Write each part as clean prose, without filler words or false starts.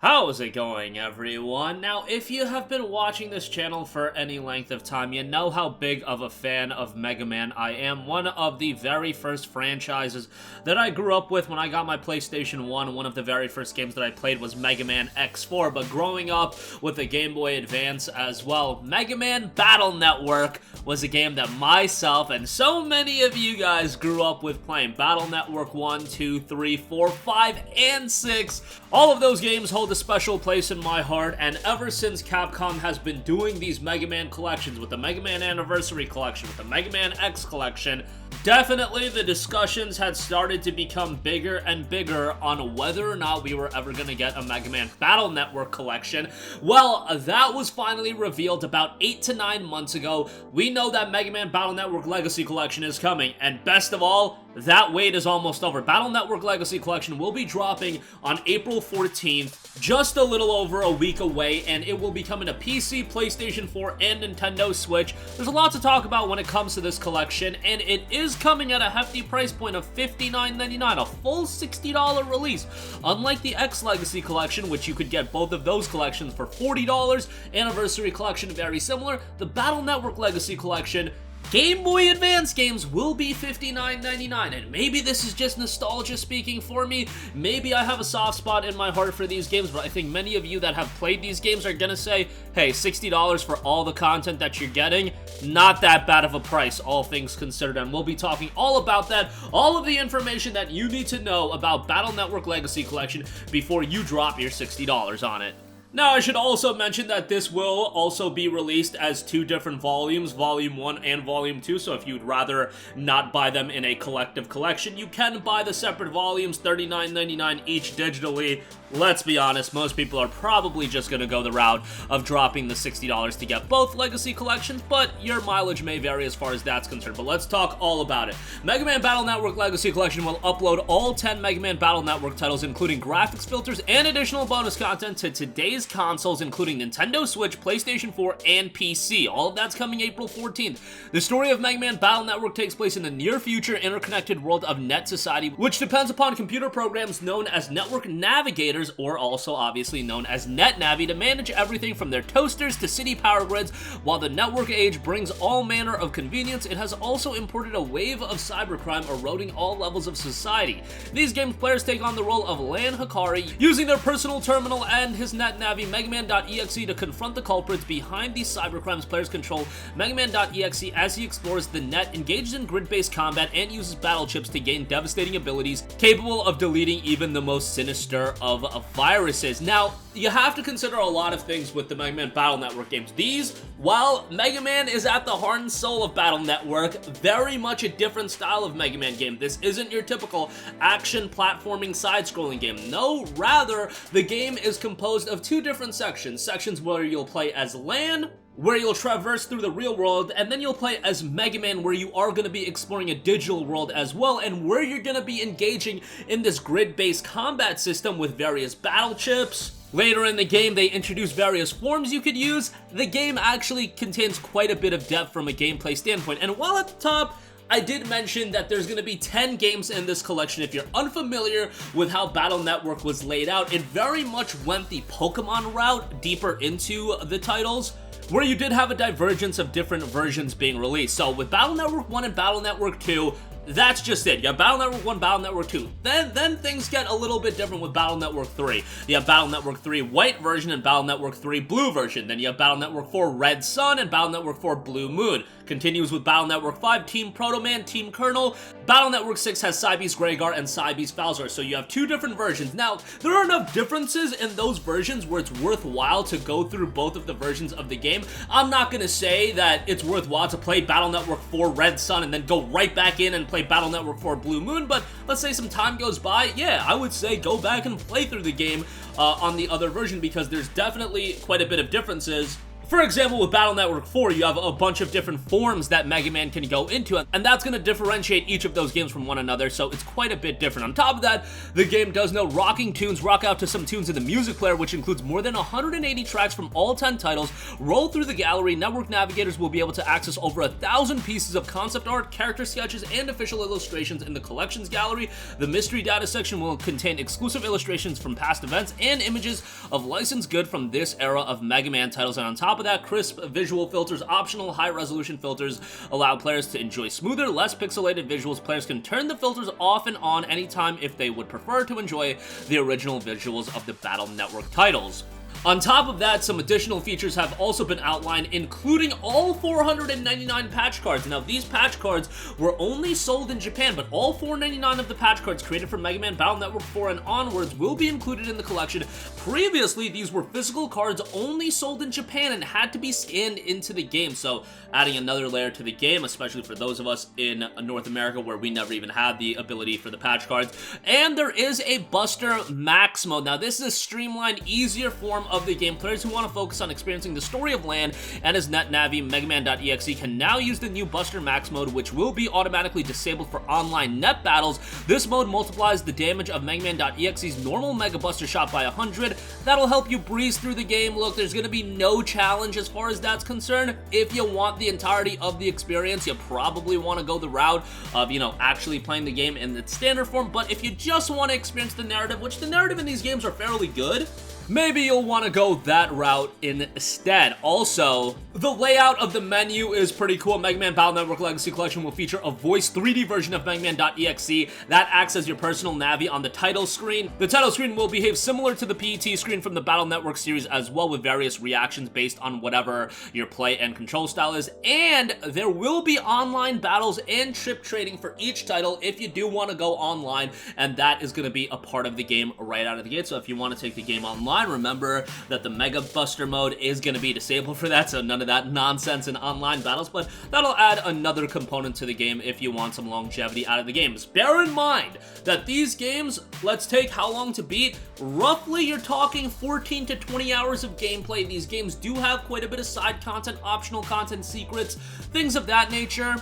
How's it going, everyone? Now, if you have been watching this channel for any length of time, you know how big of a fan of Mega Man I am. One of the very first franchises that I grew up with when I got my PlayStation 1. One of the very first games that I played was Mega Man X4, but growing up with the Game Boy Advance as well, Mega Man Battle Network was a game that myself and so many of you guys grew up with playing. Battle Network 1, 2, 3, 4, 5, and 6. All of those games hold a special place in my heart, and ever since Capcom has been doing these Mega Man collections, with the Mega Man Anniversary Collection, with the Mega Man X Collection, definitely the discussions had started to become bigger and bigger on whether or not we were ever going to get a Mega Man Battle Network collection. Well, that was finally revealed about 8 to 9 months ago. We know that Mega Man Battle Network Legacy Collection is coming, and best of all, that wait is almost over. Battle Network Legacy Collection will be dropping on April 14th, just a little over a week away, and it will be coming to PC, PlayStation 4, and Nintendo Switch. There's a lot to talk about when it comes to this collection, and it is coming at a hefty price point of $59.99, a full $60 release. Unlike the X Legacy Collection, which you could get both of those collections for $40, Anniversary Collection very similar, the Battle Network Legacy Collection, Game Boy Advance games will be $59.99, and maybe this is just nostalgia speaking for me. Maybe I have a soft spot in my heart for these games, but I think many of you that have played these games are gonna say, hey, $60 for all the content that you're getting, not that bad of a price, all things considered, and we'll be talking all about that, all of the information that you need to know about Battle Network Legacy Collection before you drop your $60 on it. Now, I should also mention that this will also be released as two different volumes, Volume 1 and Volume 2, so if you'd rather not buy them in a collective collection, you can buy the separate volumes, $39.99 each digitally. Let's be honest, most people are probably just going to go the route of dropping the $60 to get both Legacy Collections, but your mileage may vary as far as that's concerned. But let's talk all about it. Mega Man Battle Network Legacy Collection will upload all 10 Mega Man Battle Network titles, including graphics filters and additional bonus content to today's consoles, including Nintendo Switch, PlayStation 4, and PC. All of that's coming April 14th. The story of Mega Man Battle Network takes place in the near-future interconnected world of Net Society, which depends upon computer programs known as Network Navigators, or also obviously known as NetNavi, to manage everything from their toasters to city power grids. While the network age brings all manner of convenience, it has also imported a wave of cybercrime eroding all levels of society. These games players take on the role of Lan Hikari, using their personal terminal and his NetNavi Megaman.exe to confront the culprits behind these cybercrimes. Players control Megaman.exe as he explores the net, engages in grid-based combat, and uses battle chips to gain devastating abilities capable of deleting even the most sinister of viruses. Now, you have to consider a lot of things with the Mega Man Battle Network games. These, while Mega Man is at the heart and soul of Battle Network, very much a different style of Mega Man game. This isn't your typical action platforming side-scrolling game. No, rather, the game is composed of two different sections. Sections where you'll play as Lan, where you'll traverse through the real world, and then you'll play as Mega Man, where you are going to be exploring a digital world as well, and where you're going to be engaging in this grid-based combat system with various battle chips. Later in the game, they introduce various forms you could use. The game actually contains quite a bit of depth from a gameplay standpoint, and while at the top, I did mention that there's going to be 10 games in this collection. If you're unfamiliar with how Battle Network was laid out, it very much went the Pokemon route deeper into the titles, where you did have a divergence of different versions being released. So with Battle Network 1 and Battle Network 2, that's just it. You have Battle Network 1, Battle Network 2. Then things get a little bit different with Battle Network 3. You have Battle Network 3 White version and Battle Network 3 Blue version. Then you have Battle Network 4 Red Sun and Battle Network 4 Blue Moon. Continues with Battle Network 5 Team Proto Man, Team Colonel. Battle Network 6 has Cybeast Gregar and Cybeast Falzar. So you have two different versions. Now, there are enough differences in those versions where it's worthwhile to go through both of the versions of the game. I'm not going to say that it's worthwhile to play Battle Network 4 Red Sun and then go right back in and play Battle Network 4 Blue Moon, but let's say some time goes by, yeah, I would say go back and play through the game on the other version, because there's definitely quite a bit of differences For example, with Battle Network 4, you have a bunch of different forms that Mega Man can go into, and that's going to differentiate each of those games from one another, so it's quite a bit different. On top of that, the game does know rocking tunes, rock out to some tunes in the music player, which includes more than 180 tracks from all 10 titles. Roll through the gallery, network navigators will be able to access over 1,000 pieces of concept art, character sketches, and official illustrations in the collections gallery. The mystery data section will contain exclusive illustrations from past events and images of licensed good from this era of Mega Man titles, and on top of that, crisp visual filters, optional high-resolution filters allow players to enjoy smoother, less pixelated visuals. Players can turn the filters off and on anytime if they would prefer to enjoy the original visuals of the Battle Network titles. On top of that, some additional features have also been outlined, including all 499 patch cards. Now, these patch cards were only sold in Japan, but all 499 of the patch cards created for Mega Man Battle Network 4 and onwards will be included in the collection. Previously, these were physical cards only sold in Japan and had to be scanned into the game, so adding another layer to the game, especially for those of us in North America where we never even had the ability for the patch cards. And there is a Buster Max mode. Now, this is a streamlined, easier form of the game. Players who want to focus on experiencing the story of Land and his NetNavi Megaman.exe can now use the new Buster Max mode, which will be automatically disabled for online net battles. This mode multiplies the damage of Megaman.exe's normal Mega Buster shot by 100. That'll help you breeze through the game. Look, there's going to be no challenge as far as that's concerned. If you want the entirety of the experience, you probably want to go the route of, actually playing the game in its standard form. But if you just want to experience the narrative, which the narrative in these games are fairly good, maybe you'll want to go that route instead. Also, the layout of the menu is pretty cool. Mega Man Battle Network Legacy Collection will feature a voice 3D version of Megaman.exe that acts as your personal Navi on the title screen. The title screen will behave similar to the PET screen from the Battle Network series as well, with various reactions based on whatever your play and control style is. And there will be online battles and chip trading for each title if you do want to go online, and that is going to be a part of the game right out of the gate. So if you want to take the game online, remember that the Mega Buster mode is going to be disabled for that, so none of that nonsense in online battles, but that'll add another component to the game if you want some longevity out of the games. Bear in mind that these games, let's take how long to beat, roughly you're talking 14 to 20 hours of gameplay. These games do have quite a bit of side content, optional content, secrets, things of that nature.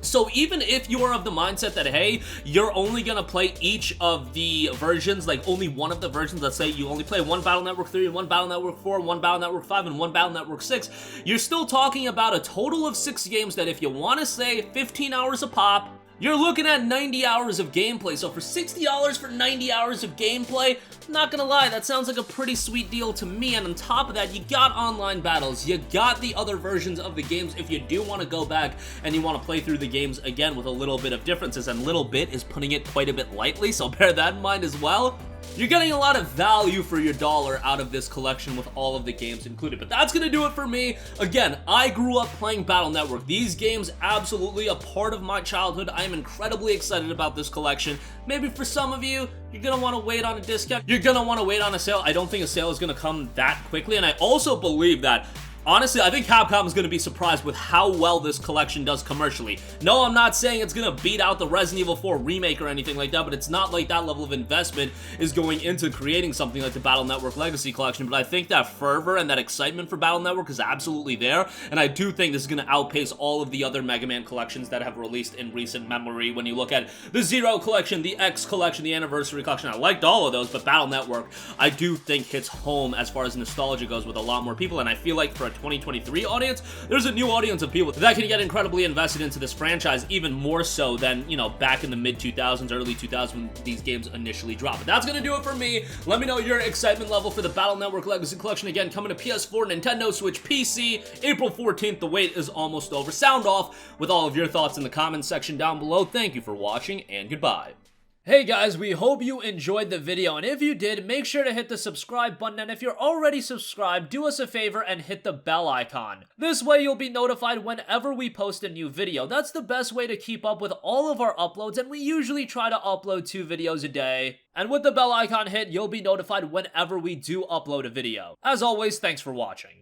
So even if you are of the mindset that, hey, you're only gonna play each of the versions, like only one of the versions, let's say you only play one Battle Network 3, one Battle Network 4, one Battle Network 5, and one Battle Network 6, you're still talking about a total of 6 games that if you want to say 15 hours a pop, you're looking at 90 hours of gameplay. So for $60 for 90 hours of gameplay, not gonna lie, that sounds like a pretty sweet deal to me. And on top of that, you got online battles, you got the other versions of the games if you do want to go back and you want to play through the games again with a little bit of differences, and little bit is putting it quite a bit lightly, so bear that in mind as well. You're getting a lot of value for your dollar out of this collection with all of the games included. But that's going to do it for me. Again, I grew up playing Battle Network. These games, absolutely a part of my childhood. I am incredibly excited about this collection. Maybe for some of you, you're going to want to wait on a discount. You're going to want to wait on a sale. I don't think a sale is going to come that quickly. And I also believe that, honestly, I think Capcom is going to be surprised with how well this collection does commercially. No, I'm not saying it's going to beat out the Resident Evil 4 remake or anything like that, but it's not like that level of investment is going into creating something like the Battle Network Legacy Collection. But I think that fervor and that excitement for Battle Network is absolutely there, and I do think this is going to outpace all of the other Mega Man collections that have released in recent memory. When you look at the Zero Collection, the X Collection, the Anniversary Collection, I liked all of those, but Battle Network, I do think hits home as far as nostalgia goes with a lot more people, and I feel like for a 2023 audience, there's a new audience of people that can get incredibly invested into this franchise, even more so than, back in the mid-2000s, early 2000s when these games initially dropped. But that's gonna do it for me. Let me know your excitement level for the Battle Network Legacy Collection. Again, coming to PS4, Nintendo Switch, PC, April 14th. The wait is almost over. Sound off with all of your thoughts in the comments section down below. Thank you for watching, and goodbye. Hey guys, we hope you enjoyed the video, and if you did, make sure to hit the subscribe button, and if you're already subscribed, do us a favor and hit the bell icon. This way you'll be notified whenever we post a new video. That's the best way to keep up with all of our uploads, and we usually try to upload 2 videos a day. And with the bell icon hit, you'll be notified whenever we do upload a video. As always, thanks for watching.